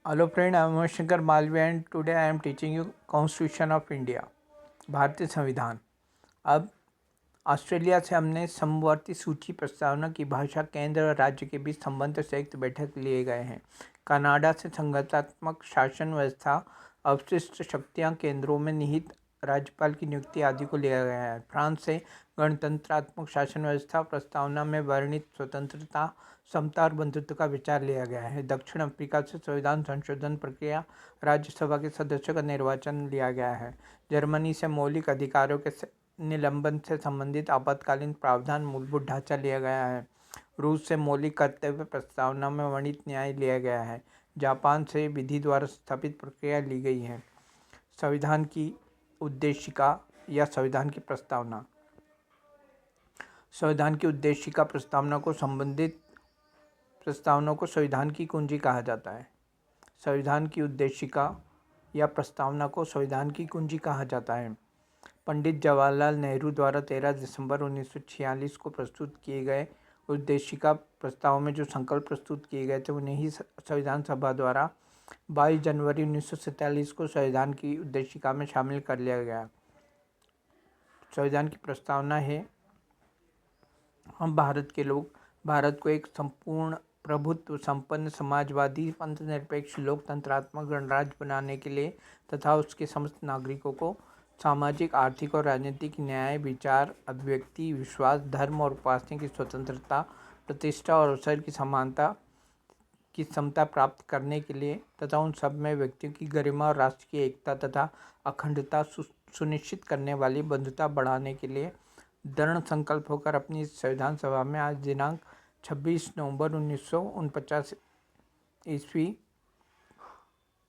Hello friend, I am Shankar Malviya and today I am teaching you Constitution of India, भारतीय संविधान। अब Australia से हमने समवर्ती सूची प्रस्तावना की भाषा केंद्र और राज्य के बीच संबंध संयुक्त बैठक लिए गए हैं। कनाडा से संघात्मक शासन व्यवस्था, अवशिष्ट शक्तियां केंद्रों में निहित राज्यपाल की नियुक्ति आदि को लिया गया है। फ्रांस से गणतंत्रात्मक शासन व्यवस्था प्रस्तावना में वर्णित स्वतंत्रता, समता और बंधुत्व का विचार लिया गया है। दक्षिण अफ्रीका से संविधान संशोधन प्रक्रिया, राज्यसभा के सदस्यों का निर्वाचन लिया गया है। जर्मनी से मौलिक अधिकारों के निलंबन से संबंधित आपातकालीन प्रावधान मूलभूत ढांचा लिया गया है। रूस से मौलिक कर्तव्य प्रस्तावना में वर्णित न्याय लिया गया है। जापान से विधि द्वारा स्थापित प्रक्रिया ली गई है। संविधान की उद्देशिका या संविधान की प्रस्तावना। संविधान की उद्देशिका प्रस्तावना को संबंधित प्रस्तावना को संविधान की कुंजी कहा जाता है। संविधान की उद्देशिका या प्रस्तावना को संविधान की कुंजी कहा जाता है। पंडित जवाहरलाल नेहरू द्वारा 13 दिसंबर 1946 को प्रस्तुत किए गए उद्देशिका प्रस्ताव में जो संकल्प प्रस्तुत किए गए थे उन्हें ही संविधान सभा द्वारा 22 जनवरी 1947 को संविधान की उद्देशिका में शामिल कर लिया गया। संविधान की प्रस्तावना है, हम भारत के लोग भारत को एक संपूर्ण प्रभुत्व संपन्न समाजवादी पंथनिरपेक्ष लोकतंत्रात्मक गणराज्य बनाने के लिए तथा उसके समस्त नागरिकों को सामाजिक, आर्थिक और राजनीतिक न्याय, विचार, अभिव्यक्ति, विश्वास, धर्म और उपासना की स्वतंत्रता, प्रतिष्ठा और अवसर की समानता की समता प्राप्त करने के लिए तथा उन सब में व्यक्तियों की गरिमा और राष्ट्र की एकता तथा अखंडता सुनिश्चित करने वाली बंधुता बढ़ाने के लिए दृढ़ संकल्प होकर अपनी संविधान सभा में आज दिनांक 26 नवंबर 1949 ईस्वी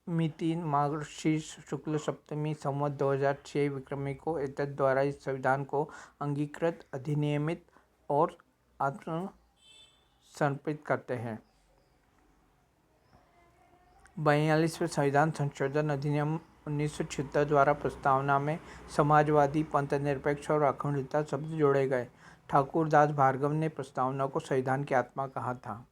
मिति मार्गशीर्ष शुक्ल सप्तमी संवत 2006 विक्रमी को एतद द्वारा इस संविधान को अंगीकृत, अधिनियमित और आत्मसमर्पित करते हैं। 42वें संविधान संशोधन अधिनियम 1976 द्वारा प्रस्तावना में समाजवादी, पंथनिरपेक्ष और अखंडता शब्द जोड़े गए। ठाकुर दास भार्गव ने प्रस्तावना को संविधान की आत्मा कहा था।